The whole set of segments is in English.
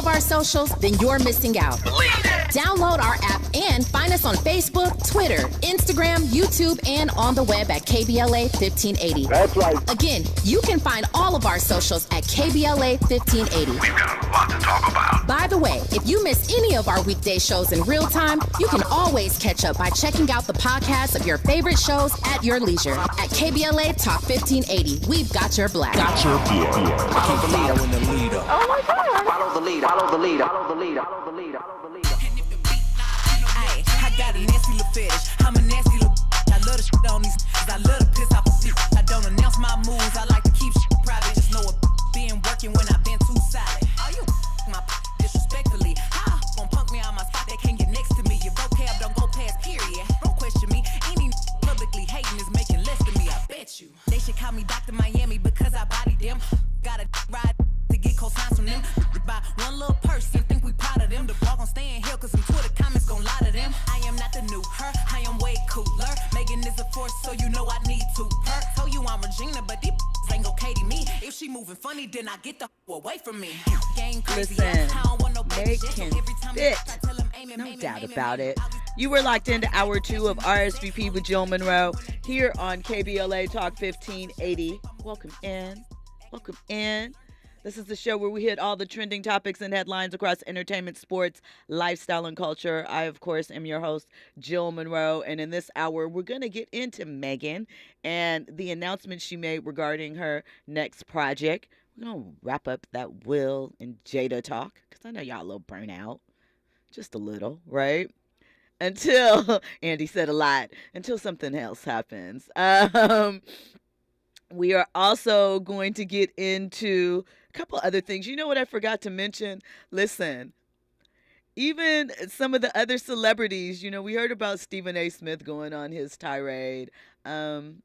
of our socials, then you're missing out. Download our app and find us on Facebook, Twitter, Instagram, YouTube, and on the web at KBLA 1580. That's right. Again, you can find all of our socials at KBLA 1580. We've got a lot to talk about. By the way, if you miss any of our weekday shows in real time, you can always catch up by checking out the podcast of your favorite shows at your leisure. At KBLA Talk 1580, we've got your black. Follow the leader in the leader. Oh my God. Follow the leader. Follow the leader. Follow the leader. Follow the leader. Follow the leader. Ay, I got a nasty little fetish. I'm a nasty little. I love the shit on these. I love to piss off the shit. I don't announce my moves. I like to keep shit private. Just know it been working when I've been too solid. Are you my disrespectfully? How gon' punk me on my spot? They can't get next to me. Your vocab don't go past period. Don't question me. Any publicly hating is making less than me. I bet you. They should call me Dr. Miami because I body them. Got a ride to get cosigns from them. By one little person, think we proud of them. The blog gon' stay in here cause some Twitter comments gon' lie to them. I am not the new her, I am way cooler. Megan is a force, so you know I need to perk. Told you I'm Regina, but these ain't gon' Katie me. If she moving funny, then I get the away from me. Game crazy, Listen, I don't want no baby they shit. can Every time fit. I tell him aim it, No aim it, doubt aim it, about aim it. I'll be- You were locked into hour 2 of RSVP with Jill Munroe here on KBLA Talk 1580. Welcome in. Welcome in. This is the show where we hit all the trending topics and headlines across entertainment, sports, lifestyle, and culture. I, of course, am your host, Jill Munroe. And in this hour, we're going to get into Megan and the announcement she made regarding her next project. We're going to wrap up that Will and Jada talk because I know y'all a little burnt out. Just a little, right? Until, Andy said a lot, until something else happens. We are also going to get into a couple other things. You know what I forgot to mention? Listen, even some of the other celebrities, you know, we heard about Stephen A. Smith going on his tirade. Listen,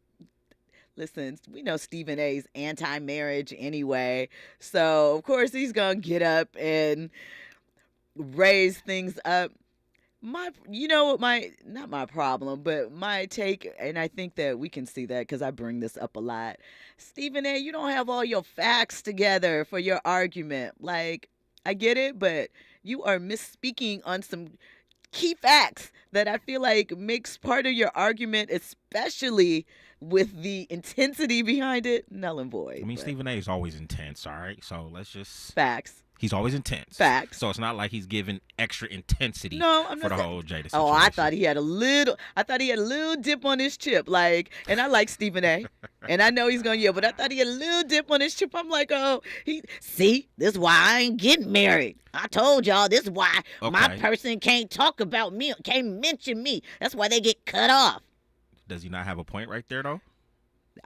we know Stephen A.'s anti-marriage anyway. So, of course, he's going to get up and raise things up. Not my problem, but my take, and I think that we can see that because I bring this up a lot. Stephen A., you don't have all your facts together for your argument. Like, I get it, but you are misspeaking on some key facts that I feel like makes part of your argument, especially with the intensity behind it, null and void. I mean, Stephen A. is always intense, all right? So let's just... Facts. He's always intense. Facts. So it's not like he's giving extra intensity I'm for not the whole Jada situation. Oh, I thought he had a little dip on his chip. Like, and I like Stephen A. and I know he's going to yell, but I thought he had a little dip on his chip. I'm like, this is why I ain't getting married. I told y'all this is why my person can't talk about me, can't mention me. That's why they get cut off. Does he not have a point right there, though?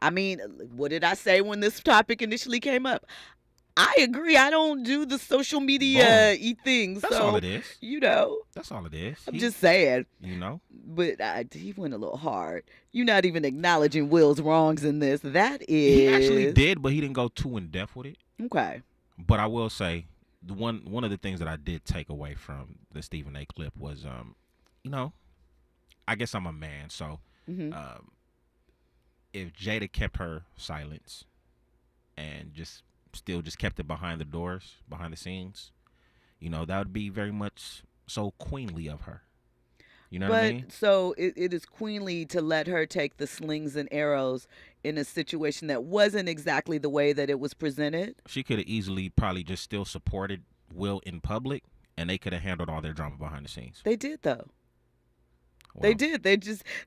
I mean, what did I say when this topic initially came up? I agree. I don't do the social media things. That's all it is. You know. That's all it is. I'm just saying. You know. But he went a little hard. You're not even acknowledging Will's wrongs in this. That is. He actually did, but he didn't go too in depth with it. Okay. But I will say, one of the things that I did take away from the Stephen A. clip was, I guess I'm a man, so if Jada kept her silence and just kept it behind the doors, behind the scenes, that would be very much so queenly of her. You know what I mean? So it is queenly to let her take the slings and arrows in a situation that wasn't exactly the way that it was presented. She could have easily probably just still supported Will in public, and they could have handled all their drama behind the scenes. They did, though. Well, they did.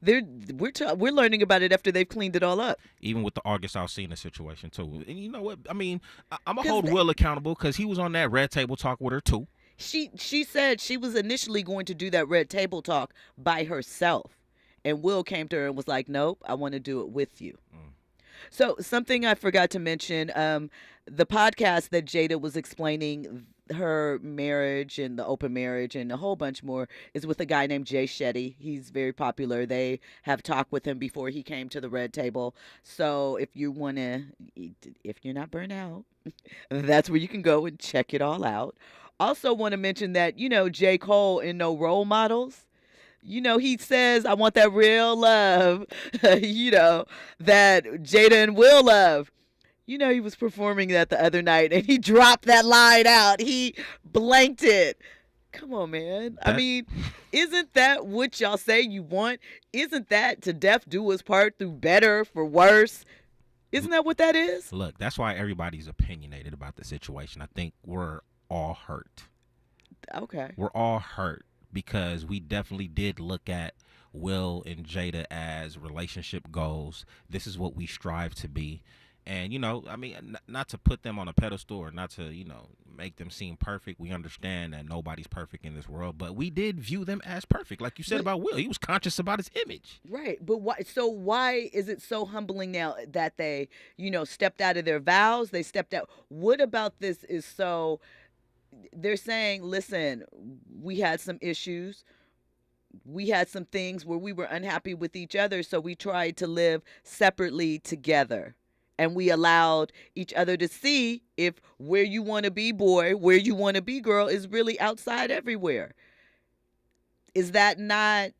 We're learning about it after they've cleaned it all up. Even with the August Alsina situation too. And you know what? I mean, I'm gonna hold Will accountable because he was on that Red Table Talk with her too. She said she was initially going to do that Red Table Talk by herself, and Will came to her and was like, "Nope, I want to do it with you." So something I forgot to mention, the podcast that Jada was explaining her marriage and the open marriage and a whole bunch more is with a guy named Jay Shetty. He's very popular. They have talked with him before he came to the Red Table. So if you're not burnt out, that's where you can go and check it all out. Also want to mention that, J. Cole in No Role Models, he says, I want that real love, that Jada and Will love. You know, he was performing that the other night, and he dropped that line out. He blanked it. Come on, man. I mean, isn't that what y'all say you want? Isn't that to death do us part through better for worse? Isn't that what that is? Look, that's why everybody's opinionated about the situation. I think we're all hurt. Okay. We're all hurt because we definitely did look at Will and Jada as relationship goals. This is what we strive to be. And, you know, I mean, not to put them on a pedestal or not to, you know, make them seem perfect. We understand that nobody's perfect in this world, but we did view them as perfect. Like you said about Will, he was conscious about his image. Right. But why? So why is it so humbling now that they, you know, stepped out of their vows? They stepped out. What about this is so, they're saying, listen, we had some issues. We had some things where we were unhappy with each other, so we tried to live separately together. And we allowed each other to see if where you want to be, boy, where you want to be, girl, is really outside everywhere. Is that not,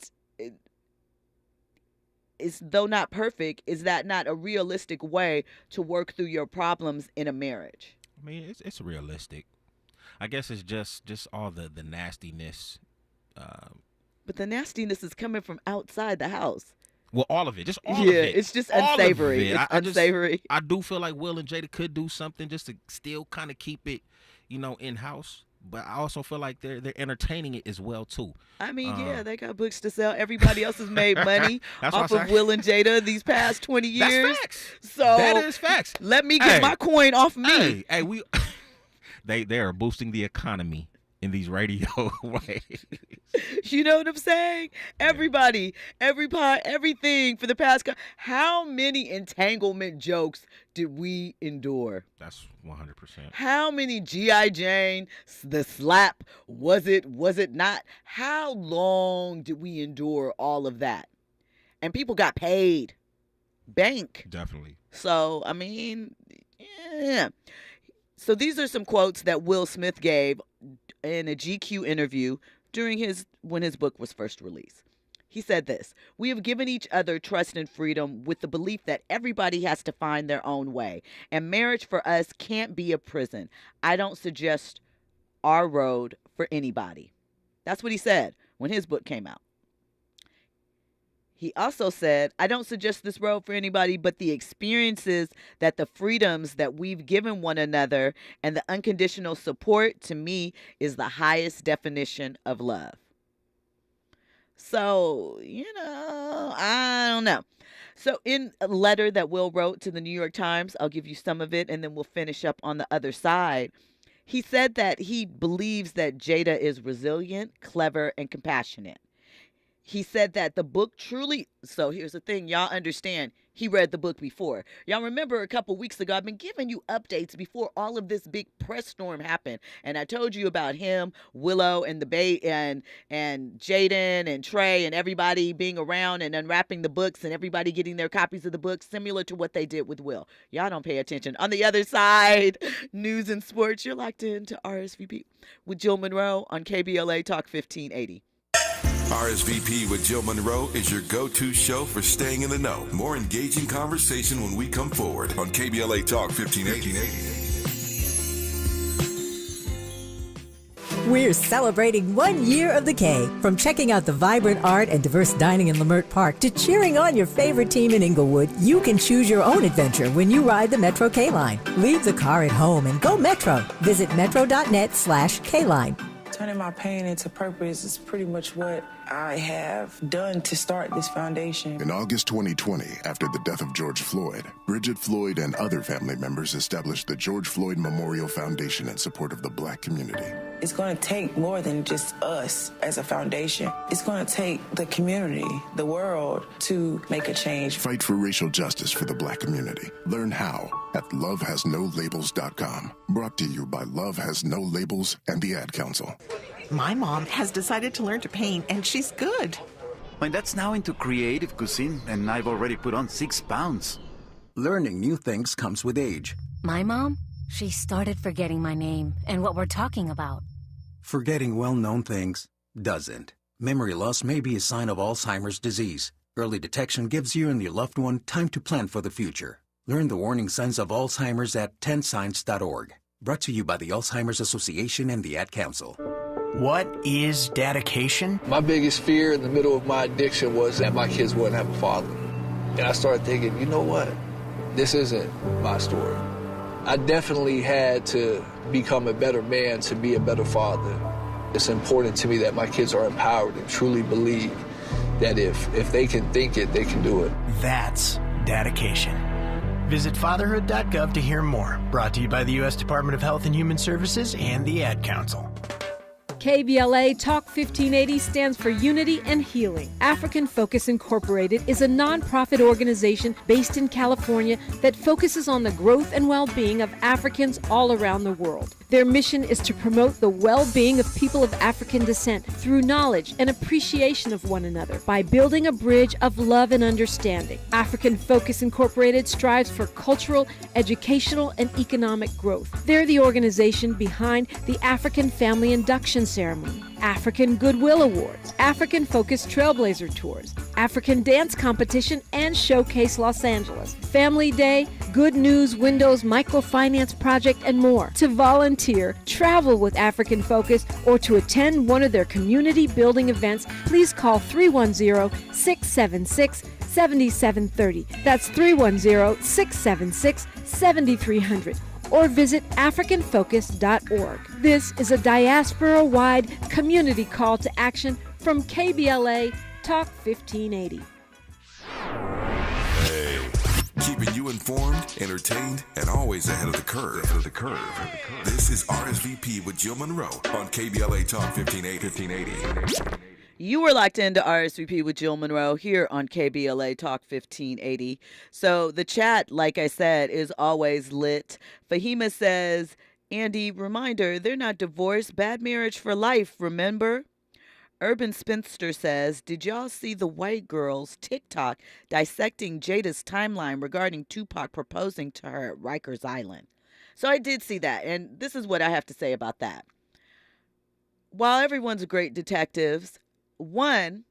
is though not perfect, is that not a realistic way to work through your problems in a marriage? I mean, it's realistic. I guess it's just all the nastiness. But the nastiness is coming from outside the house. Well, all of it, just all of Yeah, it. it's just All of unsavory. it. It's unsavory. I do feel like Will and Jada could do something just to still kind of keep it, you know, in house. But I also feel like they're entertaining it as well too. I mean, yeah, they got books to sell. Everybody else has made money off of Will and Jada these past 20 years. That's facts. So That is facts. Let me get my coin off me. Hey, we they are boosting the economy in these radio ways. You know what I'm saying? Everybody, everything for the past. How many entanglement jokes did we endure? That's 100%. How many G.I. Jane, the slap, was it not? How long did we endure all of that? And people got paid. Bank. Definitely. So, I mean, yeah. So these are some quotes that Will Smith gave in a GQ interview when his book was first released. He said this: "We have given each other trust and freedom with the belief that everybody has to find their own way. And marriage for us can't be a prison. I don't suggest our road for anybody." That's what he said when his book came out. He also said, "I don't suggest this road for anybody, but the experiences, that the freedoms that we've given one another and the unconditional support, to me, is the highest definition of love." So, you know, I don't know. So in a letter that Will wrote to the New York Times, I'll give you some of it and then we'll finish up on the other side. He said that he believes that Jada is resilient, clever, and compassionate. He said that the book truly, so here's the thing, y'all understand, he read the book before. Y'all remember a couple weeks ago, I've been giving you updates before all of this big press storm happened. And I told you about him, Willow, and and Jaden and Trey and everybody being around and unwrapping the books and everybody getting their copies of the books, similar to what they did with Will. Y'all don't pay attention. On the other side, news and sports, you're locked into RSVP with Jill Munroe on KBLA Talk 1580. RSVP with Jill Munroe is your go-to show for staying in the know. More engaging conversation when we come forward on KBLA Talk 1580. We're celebrating 1 year of the K. From checking out the vibrant art and diverse dining in Leimert Park to cheering on your favorite team in Inglewood, you can choose your own adventure when you ride the Metro K-Line. Leave the car at home and go Metro. Visit metro.net/K-Line. Turning my pain into purpose is pretty much what I have done to start this foundation. In August 2020, after the death of George Floyd, Bridget Floyd and other family members established the George Floyd Memorial Foundation in support of the Black community. It's going to take more than just us as a foundation. It's going to take the community, the world, to make a change. Fight for racial justice for the Black community. Learn how at lovehasnolabels.com. Brought to you by Love Has No Labels and the Ad Council. My mom has decided to learn to paint, and she's good. My dad's now into creative cuisine, and I've already put on 6 pounds. Learning new things comes with age. My mom, she started forgetting my name and what we're talking about. Forgetting well-known things doesn't. Memory loss may be a sign of Alzheimer's disease. Early detection gives you and your loved one time to plan for the future. Learn the warning signs of Alzheimer's at 10signs.org. Brought to you by the Alzheimer's Association and the Ad Council. What is dedication? My biggest fear in the middle of my addiction was that my kids wouldn't have a father. And I started thinking, you know what? This isn't my story. I definitely had to become a better man to be a better father. It's important to me that my kids are empowered and truly believe that if they can think it, they can do it. That's dedication. Visit fatherhood.gov to hear more. Brought to you by the U.S. Department of Health and Human Services and the Ad Council. KBLA Talk 1580 stands for Unity and Healing. African Focus Incorporated is a nonprofit organization based in California that focuses on the growth and well-being of Africans all around the world. Their mission is to promote the well-being of people of African descent through knowledge and appreciation of one another by building a bridge of love and understanding. African Focus Incorporated strives for cultural, educational, and economic growth. They're the organization behind the African Family Induction Ceremony, African Goodwill Awards, African Focus Trailblazer Tours, African Dance Competition, and Showcase Los Angeles, Family Day, Good News Windows Microfinance Project, and more. To volunteer, travel with African Focus, or to attend one of their community building events, please call 310-676-7730. That's 310-676-7300. Or visit AfricanFocus.org. This is a diaspora-wide community call to action from KBLA Talk 1580. Hey, keeping you informed, entertained, and always ahead of the curve. This is RSVP with Jill Munroe on KBLA Talk 1580. You were locked into RSVP with Jill Munroe here on KBLA Talk 1580. So the chat, like I said, is always lit. Fahima says, Andy, reminder, they're not divorced. Bad marriage for life, remember? Urban Spinster says, did y'all see the white girls TikTok dissecting Jada's timeline regarding Tupac proposing to her at Rikers Island? So I did see that, and this is what I have to say about that. While everyone's great detectives, one,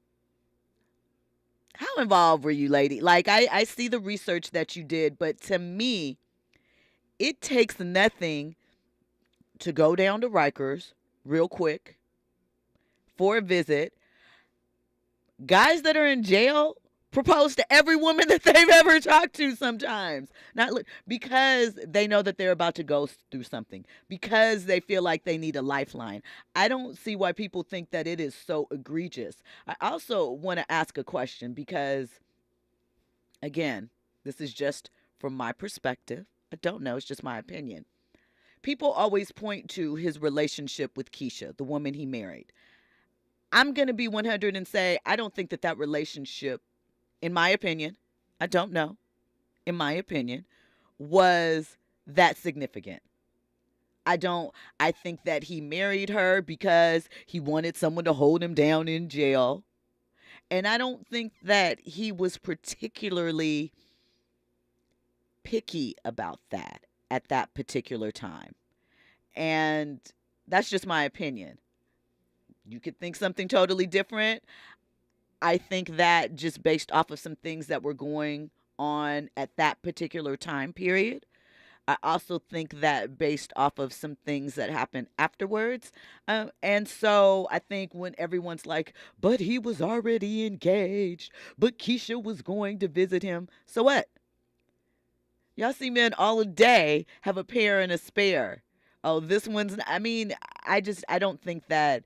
how involved were you, lady? Like, I see the research that you did, but to me, it takes nothing to go down to Rikers real quick for a visit. Guys that are in jail propose to every woman that they've ever talked to sometimes. Because they know that they're about to go through something. Because they feel like they need a lifeline. I don't see why people think that it is so egregious. I also want to ask a question because, again, this is just from my perspective. I don't know. It's just my opinion. People always point to his relationship with Keisha, the woman he married. I'm going to be 100 and say I don't think that relationship, in my opinion, I don't know, in my opinion, was that significant. I think that he married her because he wanted someone to hold him down in jail. And I don't think that he was particularly picky about that at that particular time. And that's just my opinion. You could think something totally different. I think that just based off of some things that were going on at that particular time period. I also think that based off of some things that happened afterwards. And so I think when everyone's like, but he was already engaged, but Keisha was going to visit him. So what? Y'all see men all day have a pair and a spare. Oh, this one's, I don't think that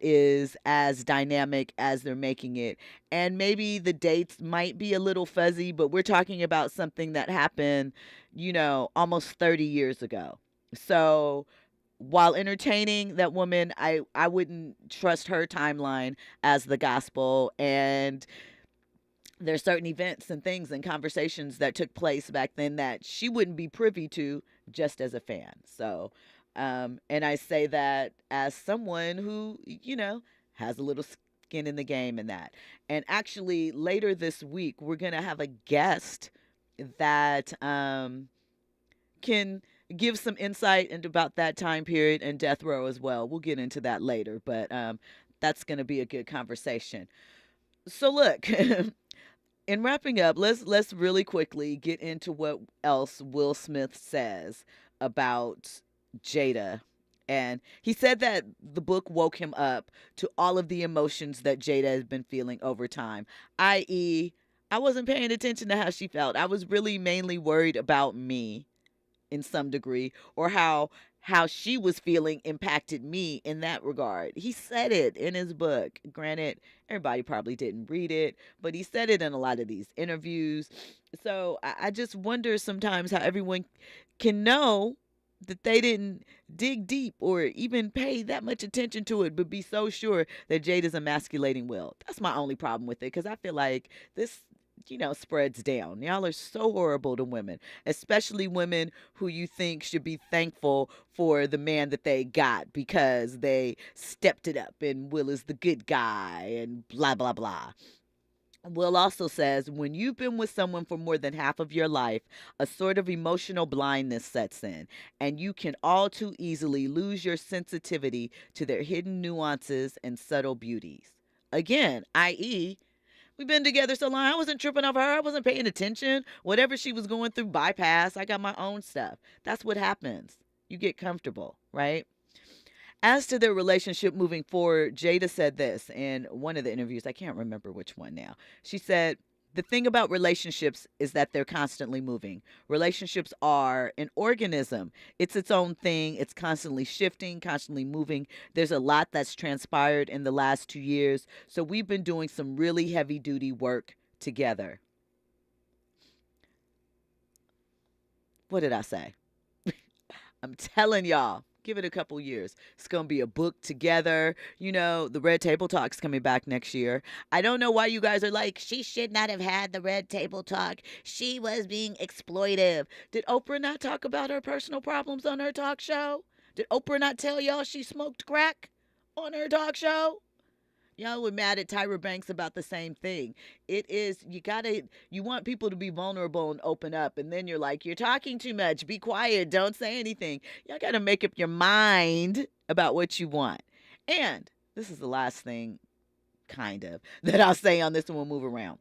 is as dynamic as they're making it. And maybe the dates might be a little fuzzy, but we're talking about something that happened, almost 30 years ago. So while entertaining that woman, I wouldn't trust her timeline as the gospel. And there's certain events and things and conversations that took place back then that she wouldn't be privy to just as a fan. So, and I say that as someone who, has a little skin in the game in that. And actually later this week, we're going to have a guest that can give some insight into about that time period and death row as well. We'll get into that later, but that's going to be a good conversation. So look, in wrapping up, let's really quickly get into what else Will Smith says about Jada. And he said that the book woke him up to all of the emotions that Jada has been feeling over time, i.e., I wasn't paying attention to how she felt. I was really mainly worried about me in some degree, or how she was feeling impacted me in that regard. He said it in his book. Granted, everybody probably didn't read it, but he said it in a lot of these interviews. So I just wonder sometimes how everyone can know that they didn't dig deep or even pay that much attention to it, but be so sure that Jada's emasculating Will. That's my only problem with it, because I feel like this, spreads down. Y'all are so horrible to women, especially women who you think should be thankful for the man that they got because they stepped it up and Will is the good guy and blah, blah, blah. Will also says, when you've been with someone for more than half of your life, a sort of emotional blindness sets in, and you can all too easily lose your sensitivity to their hidden nuances and subtle beauties. Again, i.e., we've been together so long, I wasn't tripping off her. I wasn't paying attention. Whatever she was going through, bypass. I got my own stuff. That's what happens. You get comfortable, right? As to their relationship moving forward, Jada said this in one of the interviews. I can't remember which one now. She said, the thing about relationships is that they're constantly moving. Relationships are an organism. It's its own thing. It's constantly shifting, constantly moving. There's a lot that's transpired in the last 2 years. So we've been doing some really heavy duty work together. What did I say? I'm telling y'all. Give it a couple years. It's going to be a book together. The Red Table Talk's coming back next year. I don't know why you guys are like, she should not have had the Red Table Talk. She was being exploitive. Did Oprah not talk about her personal problems on her talk show? Did Oprah not tell y'all she smoked crack on her talk show? Y'all were mad at Tyra Banks about the same thing. It is, you want people to be vulnerable and open up. And then you're like, you're talking too much. Be quiet. Don't say anything. Y'all got to make up your mind about what you want. And this is the last thing, kind of, that I'll say on this, and we'll move around.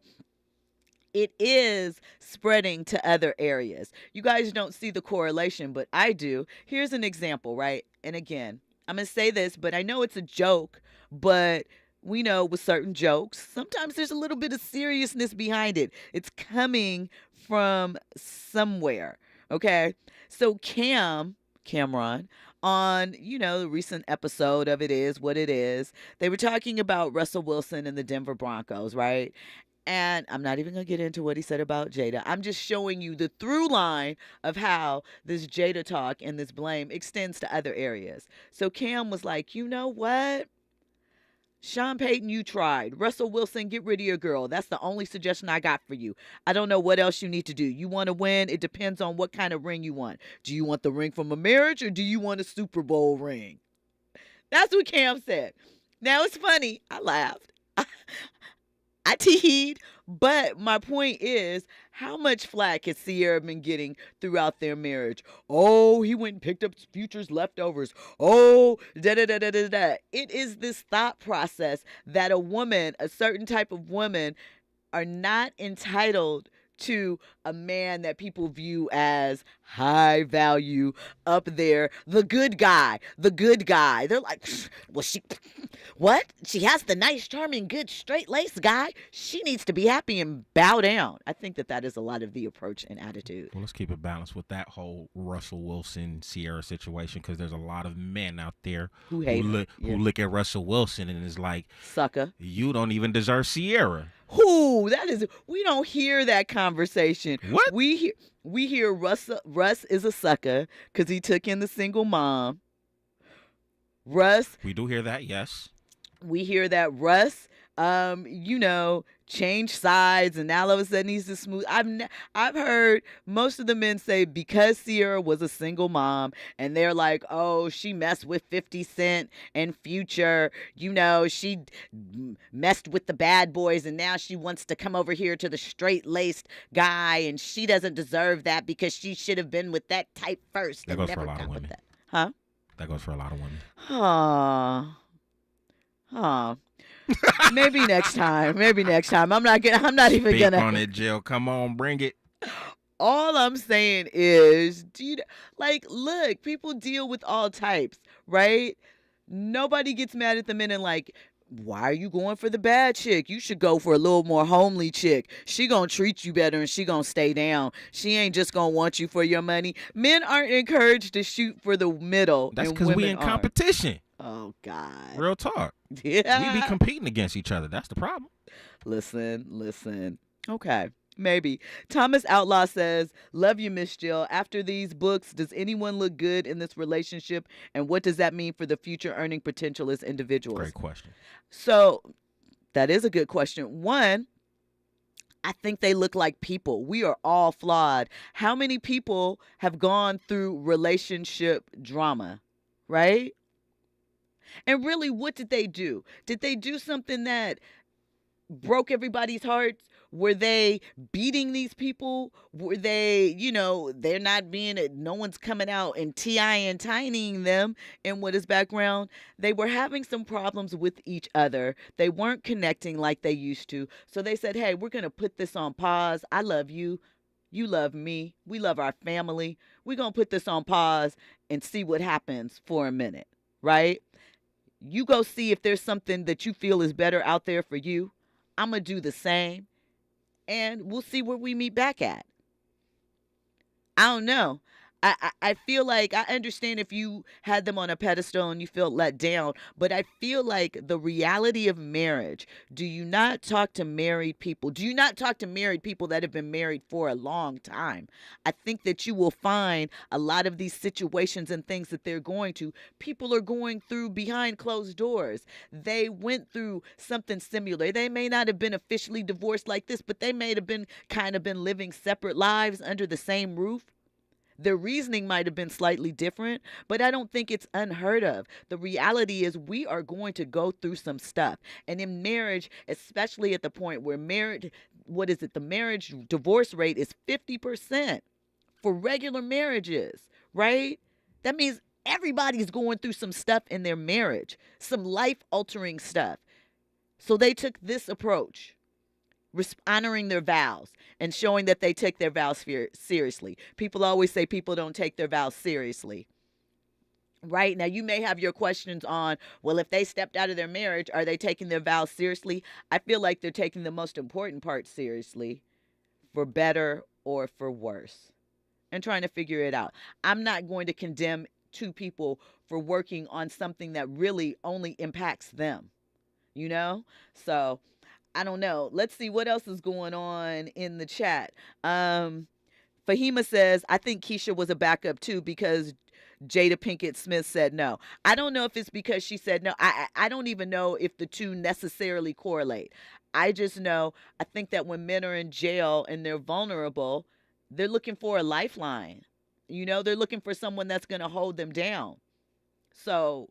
It is spreading to other areas. You guys don't see the correlation, but I do. Here's an example, right? And again, I'm going to say this, but I know it's a joke, but we know with certain jokes, sometimes there's a little bit of seriousness behind it. It's coming from somewhere, okay? So Cameron, on, the recent episode of It Is What It Is, they were talking about Russell Wilson and the Denver Broncos, right? And I'm not even going to get into what he said about Jada. I'm just showing you the through line of how this Jada talk and this blame extends to other areas. So Cam was like, you know what? Sean Payton, you tried. Russell Wilson, get rid of your girl. That's the only suggestion I got for you. I don't know what else you need to do. You want to win? It depends on what kind of ring you want. Do you want the ring from a marriage, or do you want a Super Bowl ring? That's what Cam said. Now, it's funny. I laughed. I teed, but my point is, how much flack has Sierra been getting throughout their marriage? Oh, he went and picked up Future's leftovers. Oh, da-da-da-da-da-da. It is this thought process that a certain type of woman, are not entitled to a man that people view as high value, up there, the good guy. They're like, well, she has the nice, charming, good, straight-laced guy. She needs to be happy and bow down. I think that is a lot of the approach and attitude. Well, let's keep it balanced with that whole Russell Wilson Sierra situation, because there's a lot of men out there who look at Russell Wilson and is like, sucker, you don't even deserve Sierra. We don't hear that conversation. What? We hear Russ is a sucker because he took in the single mom. We do hear that, yes. We hear that Russ, changed sides, and now all of a sudden he's the smooth. I've heard most of the men say because Sierra was a single mom, and they're like, oh, she messed with 50 Cent and Future. She messed with the bad boys, and now she wants to come over here to the straight-laced guy, and she doesn't deserve that because she should have been with that type first. That goes for a lot of women. Huh? That goes for a lot of women. Maybe next time. Maybe next time. I'm not even Speak gonna on it, Jill. Come on, bring it. All I'm saying is, look, people deal with all types, right? Nobody gets mad at the men and like, why are you going for the bad chick? You should go for a little more homely chick. She gonna treat you better and she gonna stay down. She ain't just gonna want you for your money. Men aren't encouraged to shoot for the middle. That's because we in competition. Oh, God. Real talk. Yeah. We be competing against each other. That's the problem. Listen. Okay. Maybe. Thomas Outlaw says, love you, Miss Jill. After these books, does anyone look good in this relationship? And what does that mean for the future earning potential as individuals? Great question. So that is a good question. One, I think they look like people. We are all flawed. How many people have gone through relationship drama, right? And really, what did they do? Did they do something that broke everybody's hearts? Were they beating these people? Were they, they're not being, no one's coming out and and tinying them in what is background? They were having some problems with each other. They weren't connecting like they used to. So they said, hey, we're going to put this on pause. I love you. You love me. We love our family. We're going to put this on pause and see what happens for a minute, right? You go see if there's something that you feel is better out there for you. I'm going to do the same. And we'll see where we meet back at. I don't know. I feel like I understand if you had them on a pedestal and you felt let down, but I feel like the reality of marriage, do you not talk to married people? Do you not talk to married people that have been married for a long time? I think that you will find a lot of these situations and things that they're going to, people are going through behind closed doors. They went through something similar. They may not have been officially divorced like this, but they may have been living separate lives under the same roof. Their reasoning might have been slightly different, but I don't think it's unheard of. The reality is we are going to go through some stuff. And in marriage, especially at the point where the marriage divorce rate is 50% for regular marriages, right? That means everybody's going through some stuff in their marriage, some life-altering stuff. So they took this approach. Honoring their vows and showing that they take their vows seriously. People always say people don't take their vows seriously. Right? Now, you may have your questions on, well, if they stepped out of their marriage, are they taking their vows seriously? I feel like they're taking the most important part seriously, for better or for worse, and trying to figure it out. I'm not going to condemn two people for working on something that really only impacts them, So I don't know. Let's see what else is going on in the chat. Fahima says, I think Keisha was a backup too because Jada Pinkett Smith said no. I don't know if it's because she said no. I don't even know if the two necessarily correlate. I just know, I think that when men are in jail and they're vulnerable, they're looking for a lifeline. They're looking for someone that's going to hold them down. So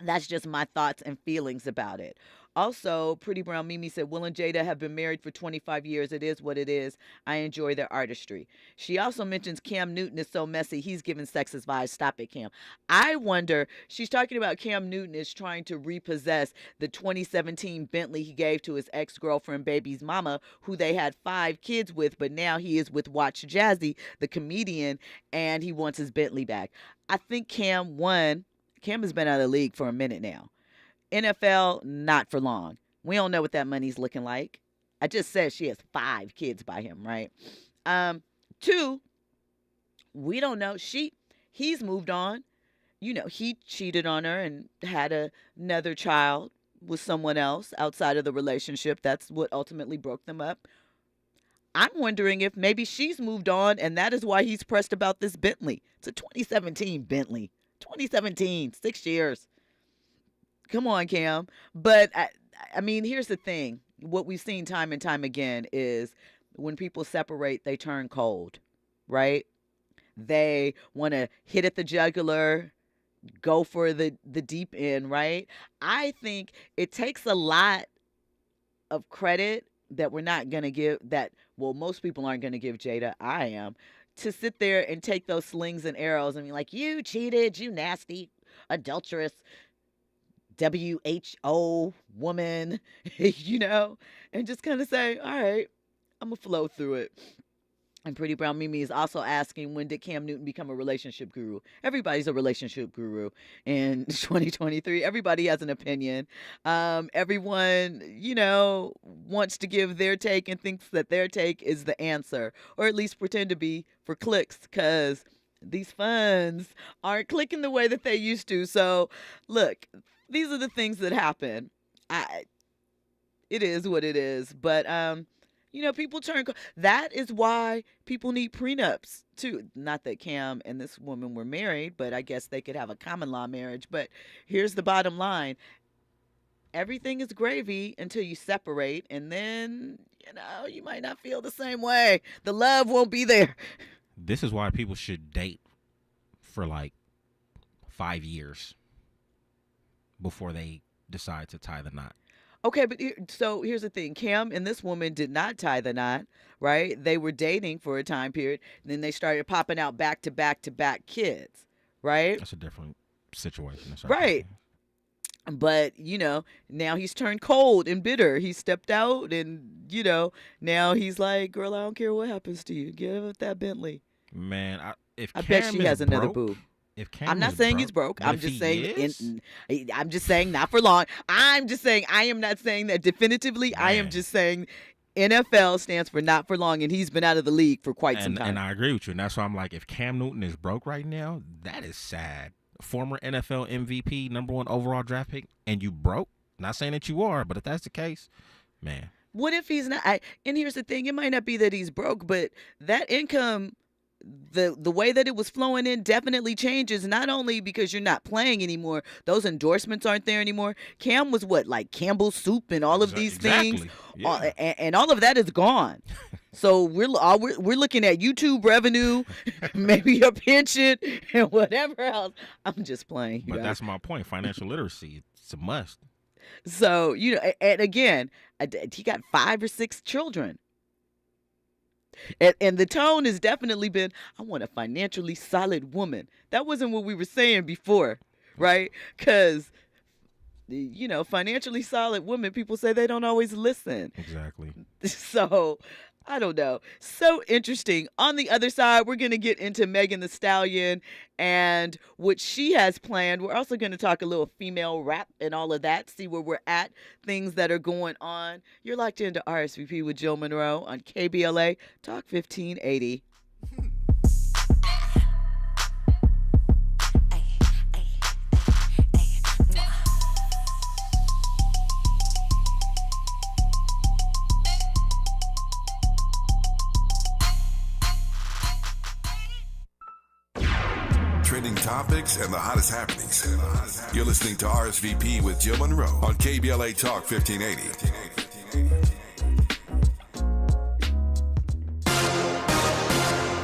that's just my thoughts and feelings about it. Also, Pretty Brown Mimi said, Will and Jada have been married for 25 years. It is what it is. I enjoy their artistry. She also mentions Cam Newton is so messy. He's giving sexist vibes. Stop it, Cam. I wonder, she's talking about Cam Newton is trying to repossess the 2017 Bentley he gave to his ex-girlfriend, baby's mama, who they had 5 kids with, but now he is with Watch Jazzy, the comedian, and he wants his Bentley back. I think Cam has been out of the league for a minute now. NFL, not for long. We don't know what that money's looking like. I just said she has 5 kids by him, right? 2, we don't know. He's moved on. He cheated on her and had another child with someone else outside of the relationship. That's what ultimately broke them up. I'm wondering if maybe she's moved on and that is why he's pressed about this Bentley. It's a 2017 Bentley. 2017, 6 years. Come on, Cam. But, I mean, here's the thing. What we've seen time and time again is when people separate, they turn cold, right? They want to hit at the jugular, go for the deep end, right? I think it takes a lot of credit that we're not going to give, most people aren't going to give Jada, I am, to sit there and take those slings and arrows and be like, you cheated, you nasty, adulterous. WHO woman, you know, and just kind of say, all right, I'm going to flow through it. And Pretty Brown Mimi is also asking, when did Cam Newton become a relationship guru? Everybody's a relationship guru in 2023. Everybody has an opinion. Everyone, you know, wants to give their take and thinks that their take is the answer, or at least pretend to be for clicks, because these funds aren't clicking the way that they used to. So, look, these are the things that happen. It is what it is. But, you know, people turn. That is why people need prenups, too. Not that Cam and this woman were married, but I guess they could have a common law marriage. But here's the bottom line. Everything is gravy until you separate. And then, you know, you might not feel the same way. The love won't be there. This is why people should date for like 5 years before they decide to tie the knot. Okay, but so here's the thing. Cam and this woman did not tie the knot, right? They were dating for a time period. And then they started popping out back to back kids, right? That's a different situation. Right. But, you know, now he's turned cold and bitter. He stepped out and, you know, now he's like, girl, I don't care what happens to you. Get up that Bentley. Man, I bet she has another boo. If Cam I'm not saying he's broke. I'm just saying I'm just saying not for long. I'm just saying I am not saying that definitively. Man. I am just saying NFL stands for not for long, and he's been out of the league for quite some time. And I agree with you. And that's why I'm like, if Cam Newton is broke right now, that is sad. Former NFL MVP, #1 overall draft pick, and you broke? Not saying that you are, but if that's the case, man. What if he's not? And here's the thing. It might not be that he's broke, but that income, the way that it was flowing in definitely changes, not only because you're not playing anymore, those endorsements aren't there anymore. Cam was what, like Campbell's Soup and all of these things, yeah. And all of that is gone. So we're looking at YouTube revenue, maybe a pension, and whatever else. I'm just playing. But that's my point. Financial literacy, it's a must. So, you know, and again, he got 5 or 6 children. And the tone has definitely been, I want a financially solid woman. That wasn't what we were saying before, right? Because, you know, financially solid women, people say they don't always listen. Exactly. So, I don't know. So interesting. On the other side, we're going to get into Megan Thee Stallion and what she has planned. We're also going to talk a little female rap and all of that, see where we're at, things that are going on. You're locked into RSVP with Jill Munroe on KBLA Talk 1580. Trending topics and the hottest happenings. You're listening to RSVP with Jill Munroe on KBLA Talk 1580.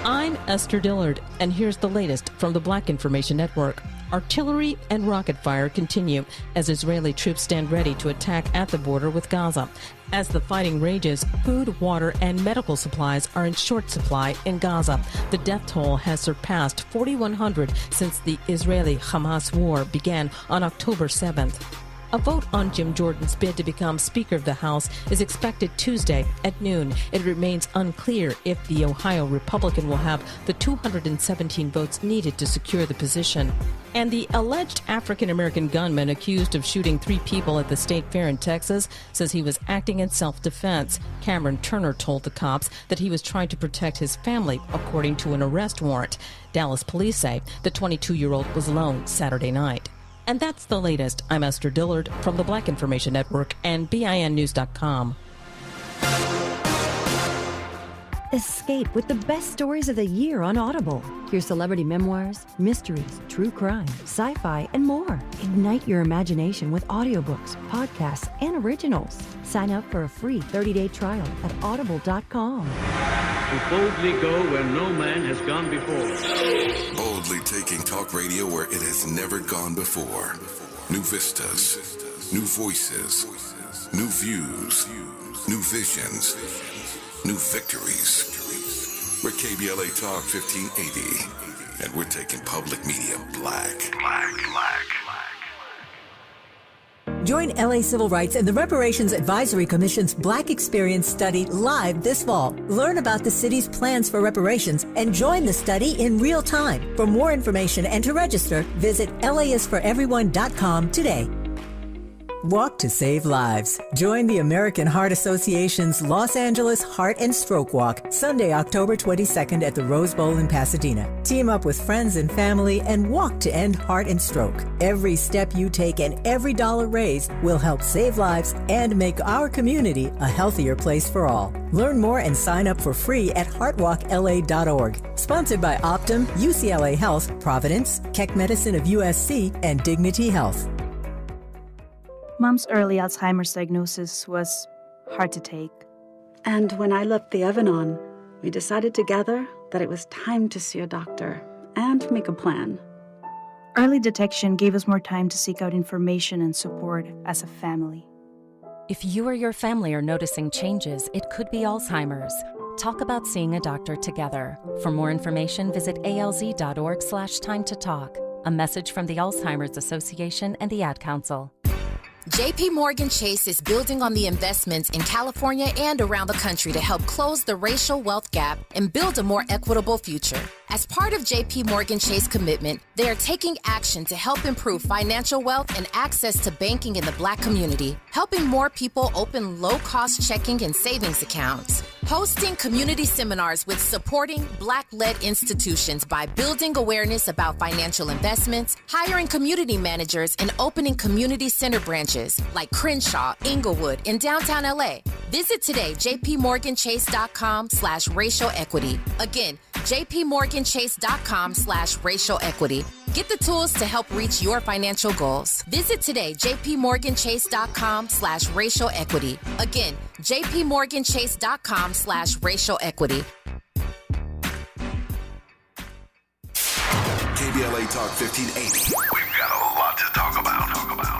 I'm Esther Dillard, and here's the latest from the Black Information Network. Artillery and rocket fire continue as Israeli troops stand ready to attack at the border with Gaza. As the fighting rages, food, water, and medical supplies are in short supply in Gaza. The death toll has surpassed 4,100 since the Israeli-Hamas war began on October 7th. A vote on Jim Jordan's bid to become Speaker of the House is expected Tuesday at noon. It remains unclear if the Ohio Republican will have the 217 votes needed to secure the position. And the alleged African-American gunman accused of shooting 3 people at the state fair in Texas says he was acting in self-defense. Cameron Turner told the cops that he was trying to protect his family, according to an arrest warrant. Dallas police say the 22-year-old was alone Saturday night. And that's the latest. I'm Esther Dillard from the Black Information Network and BINnews.com. Escape with the best stories of the year on Audible. Hear celebrity memoirs, mysteries, true crime, sci-fi, and more. Ignite your imagination with audiobooks, podcasts, and originals. Sign up for a free 30-day trial at audible.com. We boldly go where no man has gone before. Boldly taking talk radio where it has never gone before. New vistas, new voices, new views, new visions, new victories. We're KBLA Talk 1580, and we're taking public media black. Join LA Civil Rights and the Reparations Advisory Commission's Black Experience Study live this fall. Learn about the city's plans for reparations and join the study in real time. For more information and to register, visit laisforeveryone.com today. Walk to Save Lives. Join the American Heart Association's Los Angeles Heart and Stroke Walk, Sunday, October 22nd at the Rose Bowl in Pasadena. Team up with friends and family and walk to end heart and stroke. Every step you take and every dollar raised will help save lives and make our community a healthier place for all. Learn more and sign up for free at heartwalkla.org. Sponsored by Optum, UCLA Health, Providence, Keck Medicine of USC, and Dignity Health. Mom's early Alzheimer's diagnosis was hard to take. And when I left the Evan-On, we decided together that it was time to see a doctor and make a plan. Early detection gave us more time to seek out information and support as a family. If you or your family are noticing changes, it could be Alzheimer's. Talk about seeing a doctor together. For more information, visit alz.org/time to talk. A message from the Alzheimer's Association and the Ad Council. JP Morgan Chase is building on the investments in California and around the country to help close the racial wealth gap and build a more equitable future. As part of JP Morgan Chase commitment, they are taking action to help improve financial wealth and access to banking in the Black community, helping more people open low-cost checking and savings accounts, hosting community seminars with supporting Black-led institutions by building awareness about financial investments, hiring community managers, and opening community center branches like Crenshaw, Inglewood, and downtown LA. Visit today, jpmorganchase.com/racial equity. Again, jpmorganchase.com/racial equity. Get the tools to help reach your financial goals. Visit today, jpmorganchase.com/racial equity. Again, jpmorganchase.com/racial equity. KBLA Talk 1580. We've got a lot to talk about.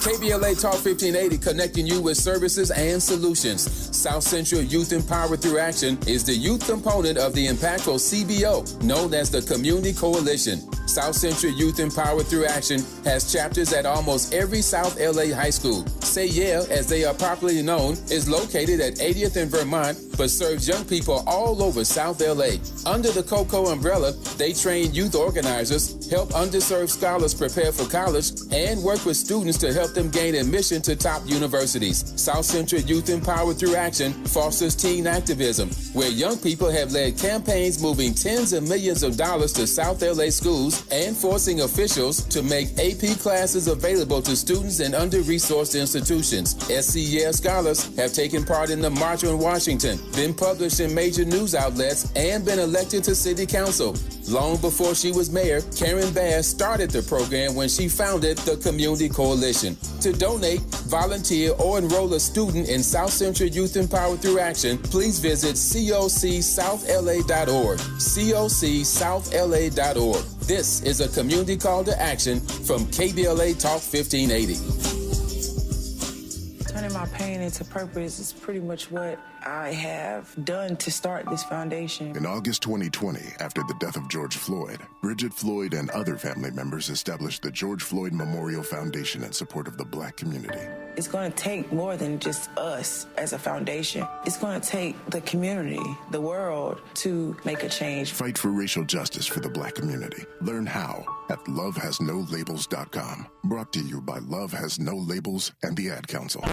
KBLA Talk 1580, connecting you with services and solutions. South Central Youth Empowered Through Action is the youth component of the impactful CBO, known as the Community Coalition. South Central Youth Empowered Through Action has chapters at almost every South LA high school. Say Yeah, as they are popularly known, is located at 80th and Vermont, but serves young people all over South LA. Under the COCO umbrella, they train youth organizers, help underserved scholars prepare for college, and work with students to help them gain admission to top universities. South Central Youth Empowered Through Action fosters teen activism, where young people have led campaigns moving tens of millions of dollars to South LA schools and forcing officials to make AP classes available to students in under-resourced institutions. SCES scholars have taken part in the March on Washington, been published in major news outlets, and been elected to city council. Long before she was mayor, Karen Bass started the program when she founded the Community Coalition. To donate, volunteer, or enroll a student in South Central Youth Empowered Through Action, please visit cocsouthla.org. cocsouthla.org. This is a community call to action from KBLA Talk 1580. Turning my pain into purpose is pretty much what I have done to start this foundation. In August 2020, after the death of George Floyd, Bridget Floyd and other family members established the George Floyd Memorial Foundation in support of the Black community. It's going to take more than just us as a foundation. It's going to take the community, the world, to make a change. Fight for racial justice for the Black community. Learn how at lovehasnolabels.com. Brought to you by Love Has No Labels and the Ad Council.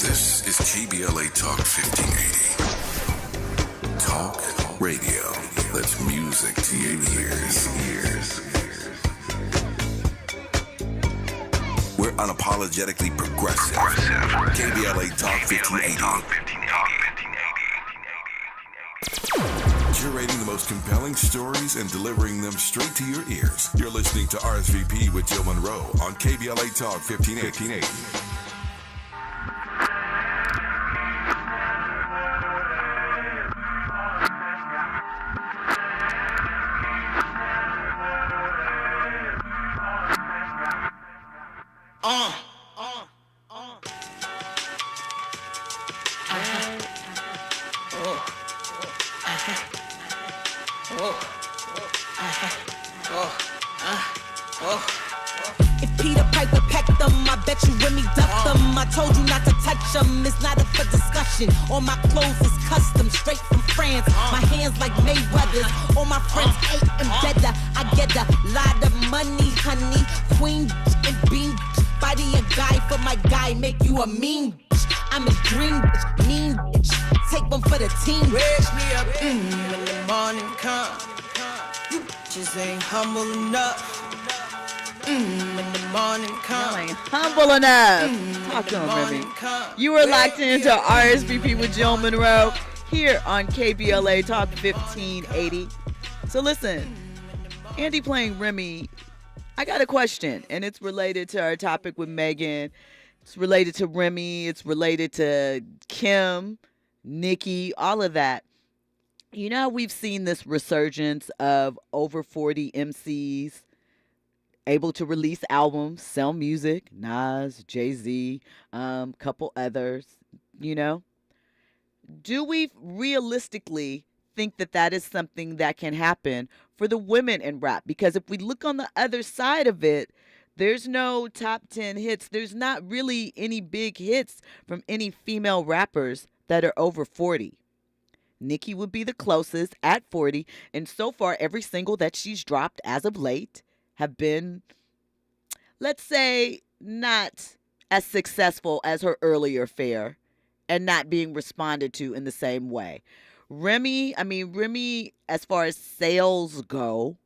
This is KBLA Talk 1580. Talk radio. That's music to your ears. We're unapologetically progressive. KBLA Talk 1580. Curating the most compelling stories and delivering them straight to your ears. You're listening to RSVP with Jill Munroe on KBLA Talk 1580. If Peter Piper pecked them, I bet you Remy ducked them. I told you not to touch them, it's not up for discussion. All my clothes is custom, straight from France. My hands like Mayweather's, all my friends ate and better. I get a lot of money, honey. Queen and bean, body a guy for my guy, make you a mean bitch. I'm a dream bitch, mean bitch. Take one for the team. Wake me up when the morning come. You just ain't humble enough. When the morning come, ain't humble enough. Talk to him, Remy. You are locked into RSVP with Jill Munroe here on KBLA Talk 1580. So listen, Andy playing Remy. I got a question, and it's related to our topic with Megan. It's related to Remy. It's related to Kim, Nikki, all of that. You know how we've seen this resurgence of over 40 MCs able to release albums, sell music, Nas, Jay-Z, couple others, you know? Do we realistically think that that is something that can happen for the women in rap? Because if we look on the other side of it, there's no top 10 hits. There's not really any big hits from any female rappers that are over 40. Nicki would be the closest at 40, and so far every single that she's dropped as of late have been, let's say, not as successful as her earlier fare and not being responded to in the same way. Remy, as far as sales go,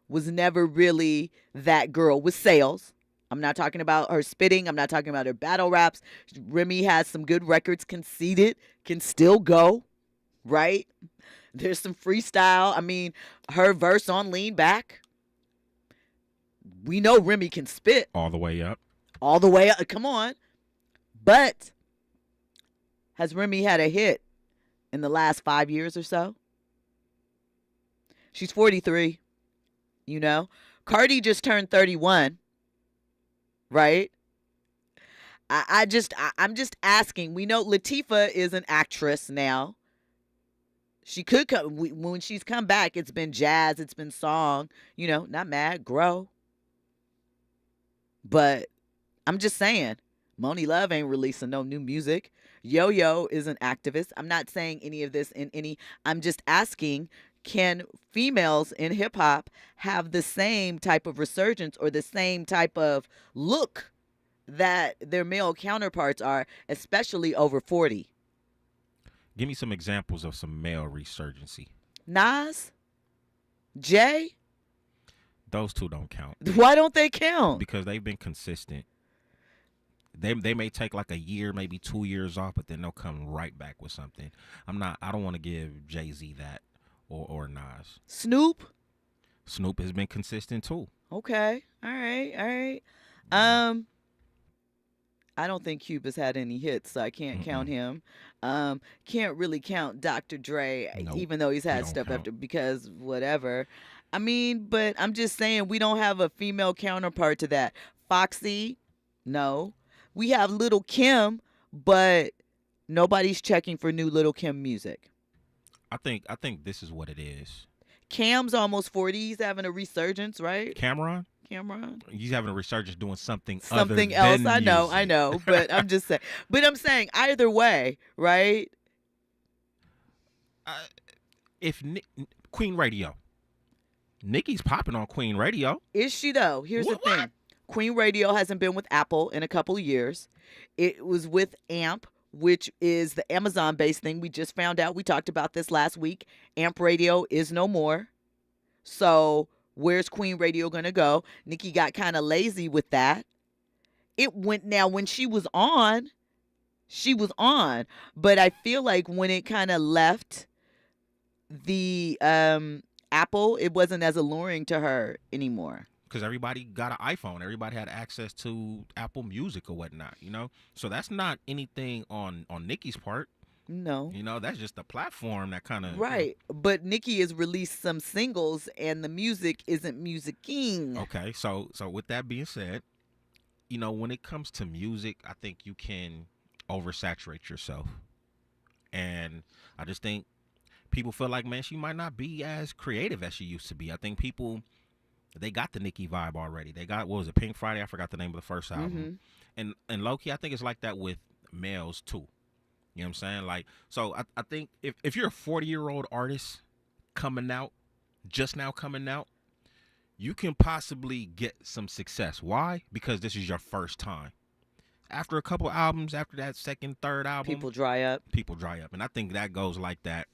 was never really that girl with sales. I'm not talking about her spitting. I'm not talking about her battle raps. Remy has some good records. Conceited can still go, right? There's some freestyle. Her verse on Lean Back. We know Remy can spit. All the way up. All the way up. Come on. But has Remy had a hit in the last 5 years or so? She's 43. You know? Cardi just turned 31. Right? I'm just asking. We know Latifah is an actress now. She could come. When she's come back, it's been jazz. It's been song. You know, not mad. Grow. But I'm just saying, Moni Love ain't releasing no new music. Yo-Yo is an activist. I'm not saying any of this I'm just asking, can females in hip hop have the same type of resurgence or the same type of look that their male counterparts are, especially over 40? Give me some examples of some male resurgency. Nas? Jay? Those two don't count. Why don't they count? Because they've been consistent. They may take like a year, maybe 2 years off, but then they'll come right back with something. I don't want to give Jay-Z that or Nas. Snoop has been consistent too. Okay. All right. I don't think Cuba's had any hits, so I can't count him. Can't really count Dr. Dre, even though he's had stuff after, because whatever. But I'm just saying, we don't have a female counterpart to that. Foxy, no. We have Little Kim, but nobody's checking for new Little Kim music. I think this is what it is. Cam's almost 40. He's having a resurgence, right? Cameron? He's having a resurgence doing something else. I know. But I'm just saying. But I'm saying either way, right? Queen Radio. Nikki's popping on Queen Radio. Is she though? Here's the thing. Queen Radio hasn't been with Apple in a couple of years. It was with AMP, which is the Amazon-based thing. We just found out. We talked about this last week. AMP Radio is no more. So where's Queen Radio going to go? Nikki got kind of lazy with that. It went now when she was on. But I feel like when it kind of left the Apple, it wasn't as alluring to her anymore. Because everybody got an iPhone. Everybody had access to Apple Music or whatnot, you know? So that's not anything on Nikki's part. No. You know, that's just a platform that kind of... Right. But Nikki has released some singles, and the music isn't musicking. Okay. So with that being said, you know, when it comes to music, I think you can oversaturate yourself. And I just think people feel like, man, she might not be as creative as she used to be. I think people, they got the Nicki vibe already. They got, what was it, Pink Friday? I forgot the name of the first album. And low-key, I think it's like that with males too. You know what I'm saying? Like, so I think if you're a 40-year-old artist coming out, just now coming out, you can possibly get some success. Why? Because this is your first time. After a couple albums, after that second, third album, people dry up. And I think that goes like that.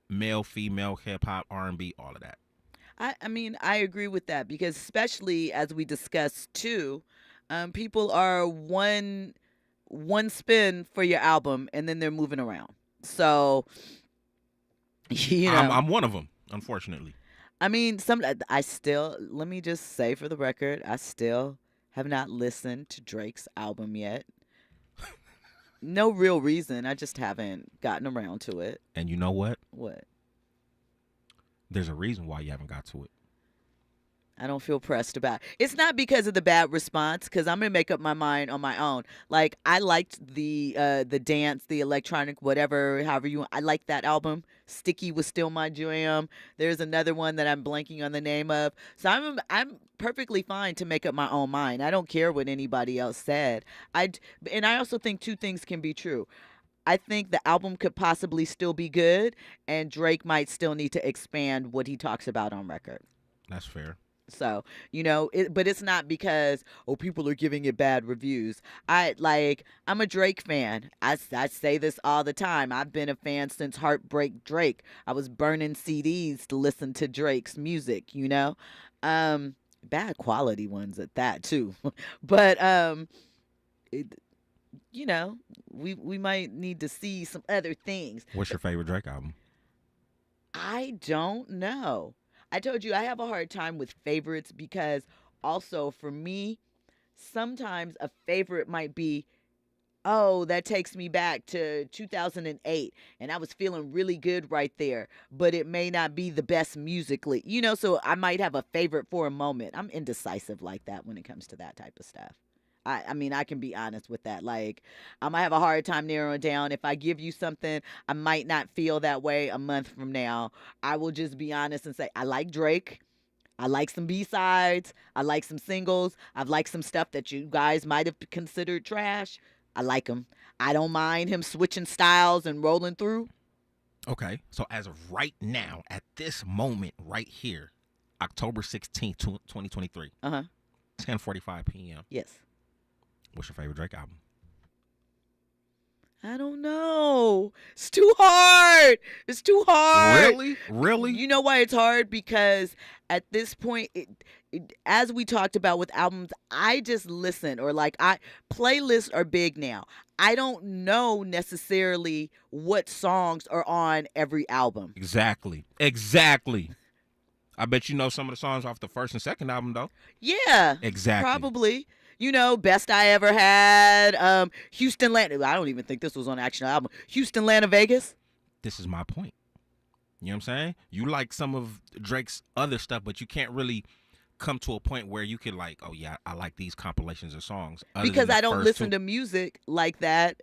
Male, female, hip-hop, R&B, all of that. I mean, I agree with that because especially as we discussed too, people are one spin for your album and then they're moving around. So, you know. I'm one of them, unfortunately. I mean, let me just say for the record, I still have not listened to Drake's album yet. No real reason. I just haven't gotten around to it. And you know what? What? There's a reason why you haven't got to it. I don't feel pressed about it. It's not because of the bad response, because I'm going to make up my mind on my own. Like, I liked the dance, the electronic, whatever, however you want. I liked that album. Sticky was still my jam. There's another one that I'm blanking on the name of. So I'm perfectly fine to make up my own mind. I don't care what anybody else said. And I also think two things can be true. I think the album could possibly still be good, and Drake might still need to expand what he talks about on record. That's fair. So, you know, but it's not because, people are giving it bad reviews. I'm a Drake fan. I say this all the time. I've been a fan since Heartbreak Drake. I was burning CDs to listen to Drake's music, you know. Bad quality ones at that, too. But, you know, we might need to see some other things. What's your favorite Drake album? I don't know. I told you I have a hard time with favorites because also for me, sometimes a favorite might be, that takes me back to 2008 and I was feeling really good right there, but it may not be the best musically, you know, so I might have a favorite for a moment. I'm indecisive like that when it comes to that type of stuff. I mean, I can be honest with that. Like, I might have a hard time narrowing down. If I give you something, I might not feel that way a month from now. I will just be honest and say, I like Drake. I like some B-sides. I like some singles. I've liked some stuff that you guys might have considered trash. I like him. I don't mind him switching styles and rolling through. Okay. So as of right now, at this moment right here, October 16th, 2023. 10:45 p.m. Yes. What's your favorite Drake album? I don't know. It's too hard. It's too hard. Really? You know why it's hard? Because at this point, as we talked about with albums, I just listen playlists are big now. I don't know necessarily what songs are on every album. Exactly. I bet you know some of the songs off the first and second album, though. Yeah. Exactly. Probably. You know, Best I Ever Had, Houston, Atlanta. I don't even think this was on the actual album. Houston, Atlanta, Vegas. This is my point. You know what I'm saying? You like some of Drake's other stuff, but you can't really come to a point where you can like, I like these compilations of songs. Because I don't listen to music like that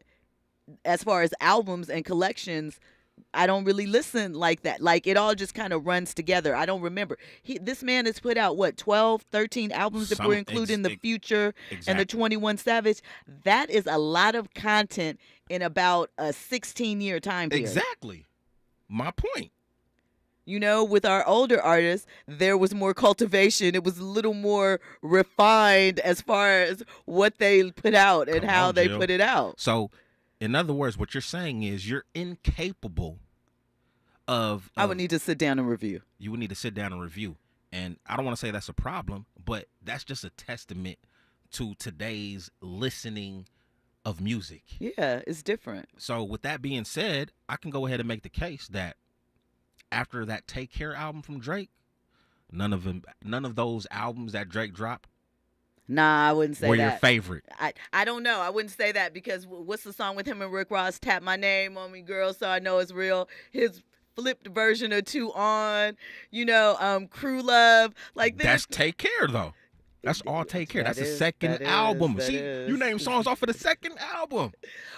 as far as albums and collections. I don't really listen like that. Like, it all just kind of runs together. I don't remember. This man has put out, 12, 13 albums if we're including the Future and the 21 Savage. That is a lot of content in about a 16-year time period. Exactly. My point. You know, with our older artists, there was more cultivation. It was a little more refined as far as what they put out and how they put it out. So, in other words, what you're saying is you're incapable of... I would need to sit down and review. You would need to sit down and review. And I don't want to say that's a problem, but that's just a testament to today's listening of music. Yeah, it's different. So with that being said, I can go ahead and make the case that after that Take Care album from Drake, none of those albums that Drake dropped Nah, I wouldn't say were that. your favorite. I don't know. I wouldn't say that because what's the song with him and Rick Ross? Tap My Name on Me, Girl, So I Know It's Real. His flipped version of 2 On, Crew Love. That's Take Care, though. That's all Take Care. That's the second album. See, you name songs off of the second album.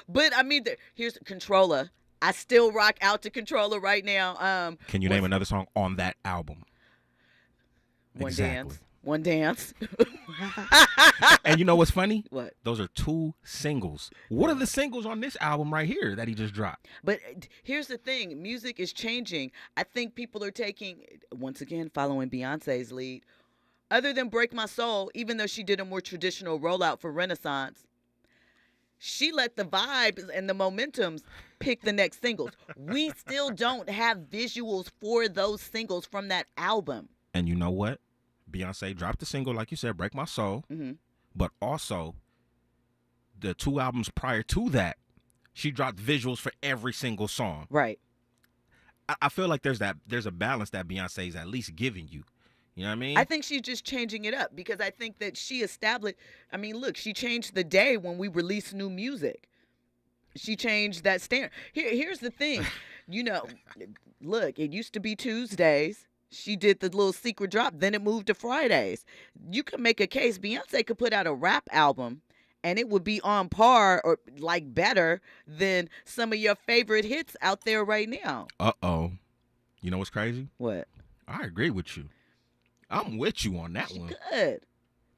But, I mean, here's Controller. I still rock Out to Controller right now. Can you name another song on that album? One Dance. And you know what's funny? What? Those are 2 singles. What are the singles on this album right here that he just dropped? But here's the thing. Music is changing. I think people are taking, once again, following Beyonce's lead. Other than Break My Soul, even though she did a more traditional rollout for Renaissance, she let the vibes and the momentums pick the next singles. We still don't have visuals for those singles from that album. And you know what? Beyonce dropped the single, like you said, Break My Soul. Mm-hmm. But also, the 2 albums prior to that, she dropped visuals for every single song. Right. I feel like there's a balance that Beyonce's at least giving you. You know what I mean? I think she's just changing it up because I think that she established, I mean, look, she changed the day when we release new music. She changed that standard. Here's the thing. You know, look, it used to be Tuesdays. She did the little secret drop. Then it moved to Fridays. You could make a case. Beyonce could put out a rap album and it would be on par or like better than some of your favorite hits out there right now. Uh-oh. You know what's crazy? What? I agree with you. I'm with you on that one. Good.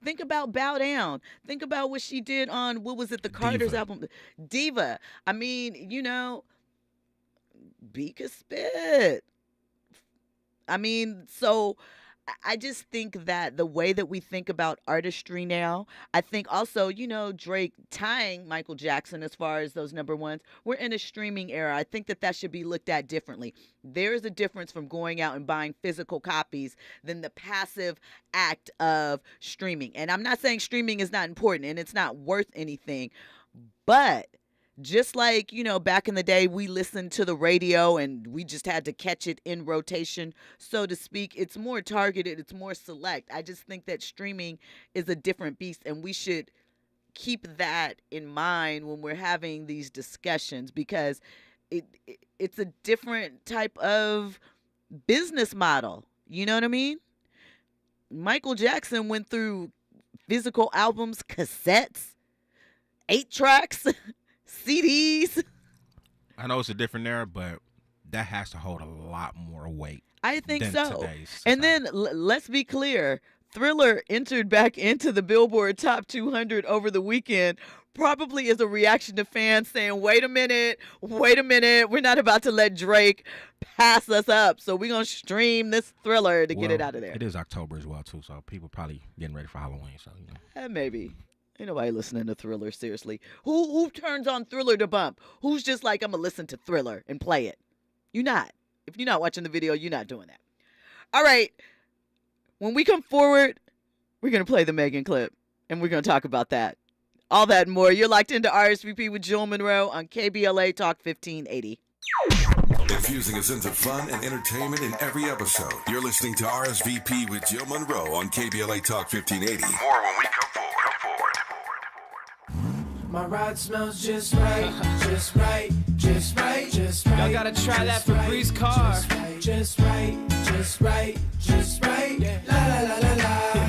Think about Bow Down. Think about what she did on, what was it, the Carter's album? Diva. I mean, you know, B could spit. I mean, so I just think that the way that we think about artistry now, I think also, you know, Drake tying Michael Jackson as far as those number ones, we're in a streaming era. I think that should be looked at differently. There is a difference from going out and buying physical copies than the passive act of streaming. And I'm not saying streaming is not important and it's not worth anything, but just like, you know, back in the day, we listened to the radio and we just had to catch it in rotation, so to speak. It's more targeted. It's more select. I just think that streaming is a different beast, and we should keep that in mind when we're having these discussions because it's a different type of business model. You know what I mean? Michael Jackson went through physical albums, cassettes, 8 tracks. CDs. I know it's a different era, but that has to hold a lot more weight. I think so. And then let's be clear. Thriller entered back into the Billboard Top 200 over the weekend, probably as a reaction to fans saying, wait a minute, we're not about to let Drake pass us up, so we're going to stream this Thriller to get it out of there. It is October as well, too, so people probably getting ready for Halloween. So you know. Maybe. Ain't nobody listening to Thriller, seriously. Who turns on Thriller to bump? Who's just like, I'm going to listen to Thriller and play it? You're not. If you're not watching the video, you're not doing that. All right. When we come forward, we're going to play the Megan clip, and we're going to talk about that. All that and more. You're locked into RSVP with Jill Munroe on KBLA Talk 1580. Infusing a sense of fun and entertainment in every episode. You're listening to RSVP with Jill Munroe on KBLA Talk 1580. More when we come forward. My ride smells just right, just right, just right, just right. Y'all gotta try that Febreze car. Just right, just right, just right. La la la la la.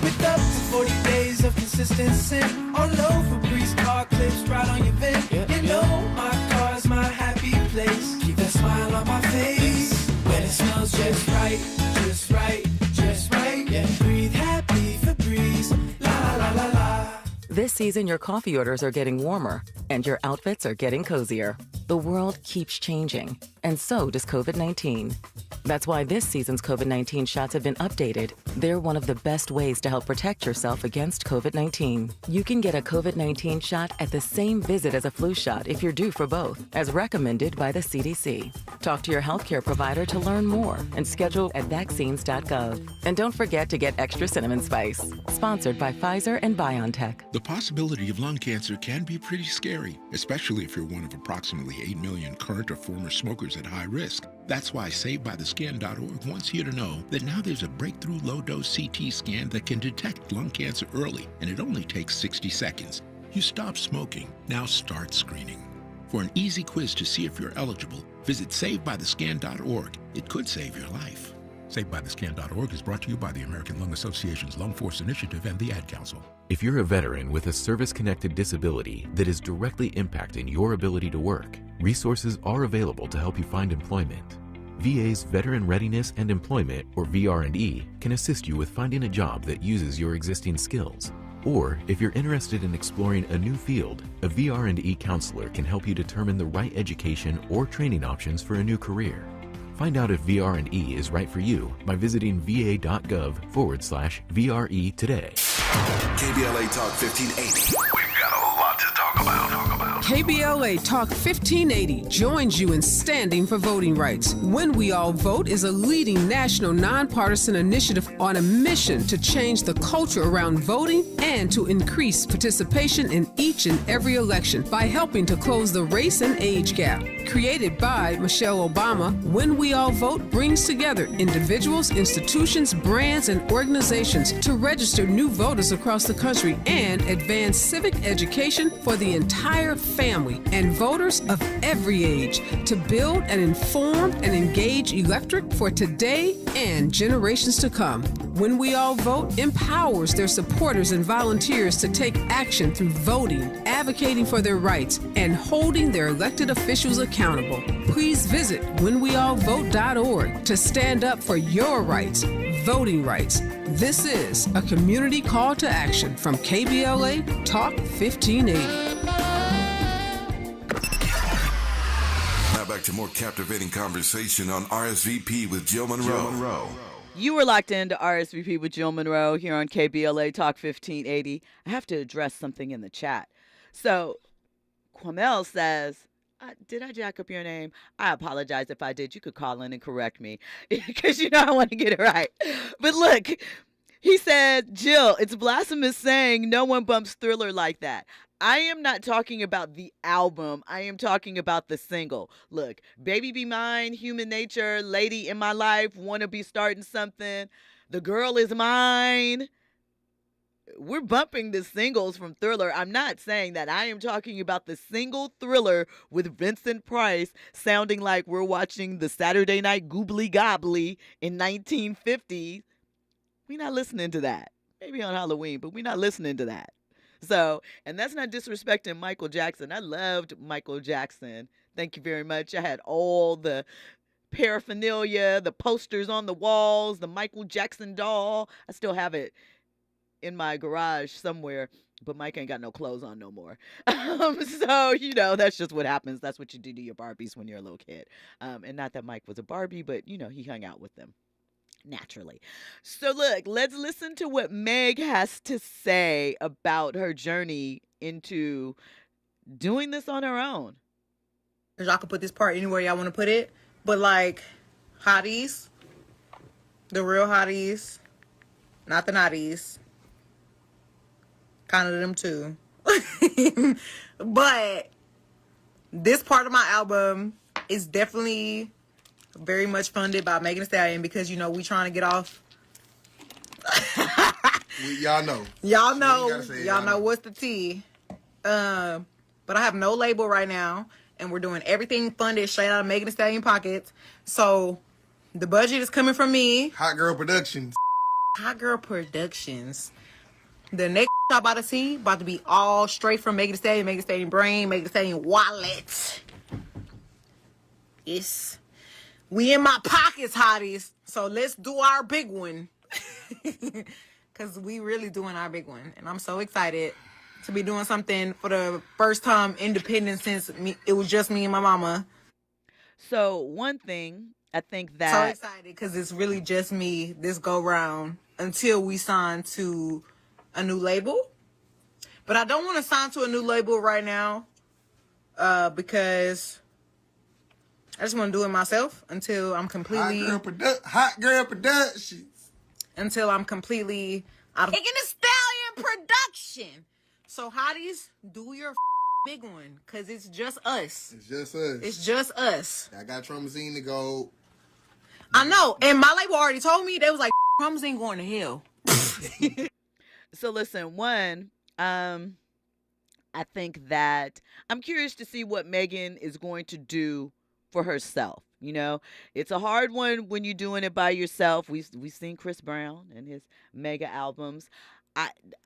With up to 40 days of consistency on low Febreze car clips right on your vent. You know my car's my happy place. Keep that smile on my face when it smells just right, just right, just right. Yeah, breathe happy Febreze. La la la la la. This season, your coffee orders are getting warmer, and your outfits are getting cozier. The world keeps changing, and so does COVID-19. That's why this season's COVID-19 shots have been updated. They're one of the best ways to help protect yourself against COVID-19. You can get a COVID-19 shot at the same visit as a flu shot if you're due for both, as recommended by the CDC. Talk to your healthcare provider to learn more and schedule at vaccines.gov. And don't forget to get extra cinnamon spice. Sponsored by Pfizer and BioNTech. The possibility of lung cancer can be pretty scary, especially if you're one of approximately 8 million current or former smokers at high risk. That's why SaveByTheScan.org wants you to know that now there's a breakthrough low-dose CT scan that can detect lung cancer early, and it only takes 60 seconds. You stop smoking, now start screening. For an easy quiz to see if you're eligible, visit SaveByTheScan.org. It could save your life. SaveByTheScan.org is brought to you by the American Lung Association's Lung Force Initiative and the Ad Council. If you're a veteran with a service-connected disability that is directly impacting your ability to work, resources are available to help you find employment. VA's Veteran Readiness and Employment, or VR&E, can assist you with finding a job that uses your existing skills. Or, if you're interested in exploring a new field, a VR&E counselor can help you determine the right education or training options for a new career. Find out if VR&E is right for you by visiting va.gov/VRE today. KBLA Talk 1580. We've got a lot to talk about. KBLA Talk 1580 joins you in standing for voting rights. When We All Vote is a leading national nonpartisan initiative on a mission to change the culture around voting and to increase participation in each and every election by helping to close the race and age gap. Created by Michelle Obama, When We All Vote brings together individuals, institutions, brands, and organizations to register new voters across the country and advance civic education for the entire family and voters of every age to build an informed and engaged electorate for today and generations to come. When We All Vote empowers their supporters and volunteers to take action through voting, advocating for their rights, and holding their elected officials accountable. Please visit whenweallvote.org to stand up for your rights, voting rights. This is a community call to action from KBLA Talk 1580. Now back to more captivating conversation on RSVP with Jill Munroe. You were locked into RSVP with Jill Munroe here on KBLA Talk 1580. I have to address something in the chat. So, Quamel says, did I jack up your name? I apologize if I did. You could call in and correct me because you know I want to get it right. But look, he said, Jill, it's blasphemous saying no one bumps Thriller like that. I am not talking about the album. I am talking about the single. Look, Baby Be Mine, Human Nature, Lady in My Life, Wanna Be Starting Something, The Girl Is Mine. We're bumping the singles from Thriller. I'm not saying that. I am talking about the single Thriller with Vincent Price sounding like we're watching the Saturday Night Goobly Gobbly in 1950. We're not listening to that. Maybe on Halloween, but we're not listening to that. So, and that's not disrespecting Michael Jackson. I loved Michael Jackson. Thank you very much. I had all the paraphernalia, the posters on the walls, the Michael Jackson doll. I still have it in my garage somewhere, but Mike ain't got no clothes on no more. So, you know, that's just what happens. That's what you do to your Barbies when you're a little kid. And not that Mike was a Barbie, but, you know, he hung out with them. Naturally. So look, let's listen to what Meg has to say about her journey into doing this on her own. Y'all can put this part anywhere y'all want to put it, but like hotties, the real hotties, not the naughties, kind of them too. But this part of my album is definitely very much funded by Megan Thee Stallion because, you know, we trying to get off. Y'all know. Y'all know what's the tea. But I have no label right now, and we're doing everything funded straight out of Megan Thee Stallion pockets. So the budget is coming from me. Hot Girl Productions. Hot Girl Productions. The next y'all about to see about to be all straight from Megan Thee Stallion, Megan Thee Stallion brain, Megan Thee Stallion wallet. Yes. We in my pockets, hotties. So let's do our big one. Because we really doing our big one. And I'm so excited to be doing something for the first time independent since it was just me and my mama. So one thing, I think that... So excited because it's really just me this go round until we sign to a new label. But I don't want to sign to a new label right now because... I just want to do it myself until I'm completely... Hot Girl Productions. Until I'm completely out of... Megan Thee Stallion Production. So, hotties, do your big one. Because it's just us. It's just us. It's just us. I got Tromazine to go. I know. And my label already told me. They was like, Tromazine going to hell. So, listen. One, I think that... I'm curious to see what Megan is going to do for herself. You know, it's a hard one when you're doing it by yourself. We've seen Chris Brown and his mega albums.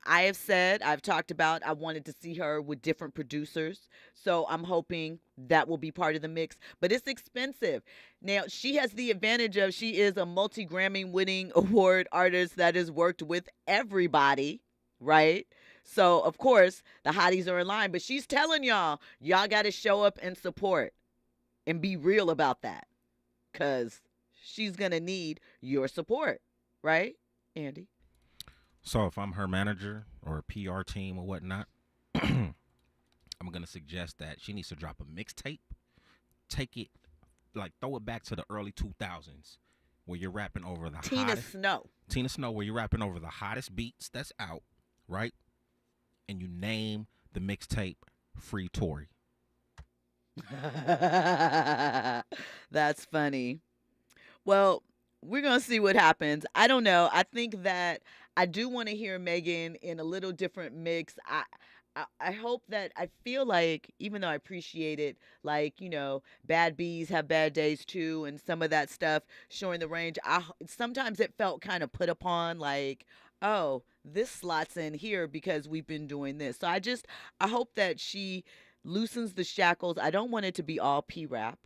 I've talked about I wanted to see her with different producers. So I'm hoping that will be part of the mix. But it's expensive. Now, she has the advantage of she is a multi-Grammy winning award artist that has worked with everybody, right? So, of course, the hotties are in line. But she's telling y'all got to show up and support and be real about that. Because she's going to need your support, right, Andy? So if I'm her manager or PR team or whatnot, I'm going to suggest that she needs to drop a mixtape. Take it, throw it back to the early 2000s where you're rapping over the Tina Snow, where you're rapping over the hottest beats that's out, right? And you name the mixtape Free Tory. That's funny. Well, we're going to see what happens. I don't know. I think that I do want to hear Megan in a little different mix. I hope that I feel like, even though I appreciate it, bad bees have bad days too, and some of that stuff showing the range. Sometimes it felt kind of put upon, oh, this slots in here because we've been doing this. So I hope that she loosens the shackles. I don't want it to be all P-rap,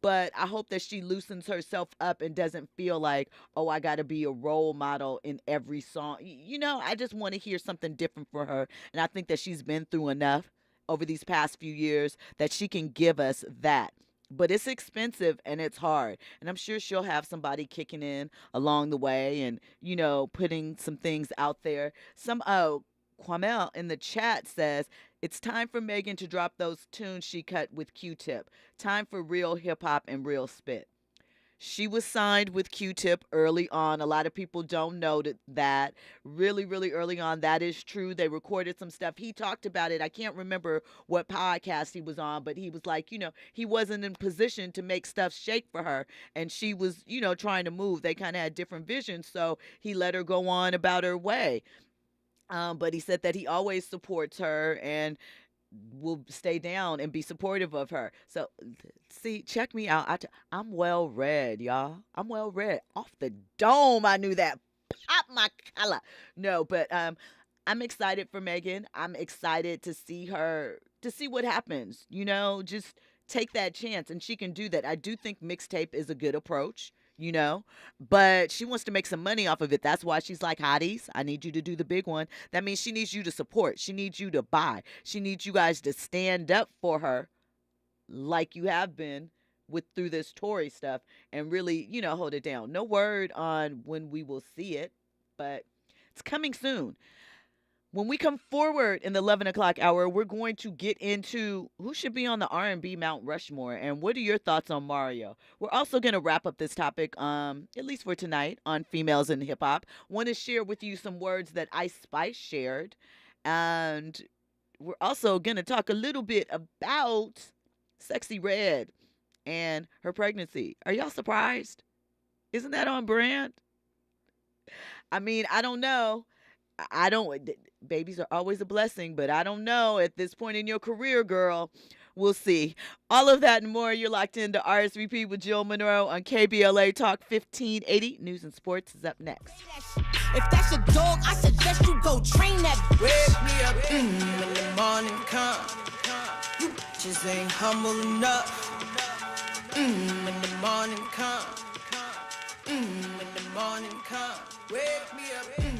but I hope that she loosens herself up and doesn't feel like, oh, I got to be a role model in every song. I just want to hear something different for her. And I think that she's been through enough over these past few years that she can give us that. But it's expensive and it's hard. And I'm sure she'll have somebody kicking in along the way and, putting some things out there. Kwamel in the chat says, it's time for Megan to drop those tunes she cut with Q-Tip. Time for real hip-hop and real spit. She was signed with Q-Tip early on. A lot of people don't know that. Really, really early on, that is true. They recorded some stuff. He talked about it. I can't remember what podcast he was on, but he was like, he wasn't in position to make stuff shake for her. And she was, trying to move. They kind of had different visions, so he let her go on about her way. But he said that he always supports her and will stay down and be supportive of her. So, see, check me out. I'm well read, y'all. I'm well read. Off the dome, I knew that. Pop my collar. No, but I'm excited for Megan. I'm excited to see what happens. Just take that chance, and she can do that. I do think mixtape is a good approach. But she wants to make some money off of it. That's why she's like, hotties, I need you to do the big one. That means she needs you to support. She needs you to buy. She needs you guys to stand up for her like you have been through this Tory stuff and really, hold it down. No word on when we will see it, but it's coming soon. When we come forward in the 11 o'clock hour, we're going to get into who should be on the R&B Mount Rushmore and what are your thoughts on Mario. We're also going to wrap up this topic, at least for tonight, on females in hip-hop. Want to share with you some words that Ice Spice shared. And we're also going to talk a little bit about Sexy Red and her pregnancy. Are y'all surprised? Isn't that on brand? I mean, I don't know. Babies are always a blessing, but I don't know at this point in your career, girl. We'll see. All of that and more. You're locked into RSVP with Jill Munroe on KBLA Talk 1580. News and Sports is up next. If that's your dog, I suggest you go train that. Wake me up when the morning come. You just ain't humble enough. When the morning come. When the morning come. Wake me up when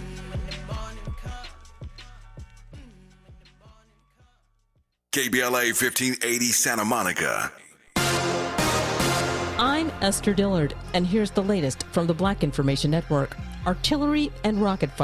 the morning come. KBLA 1580 Santa Monica. I'm Esther Dillard, and here's the latest from the Black Information Network. Artillery and rocket fire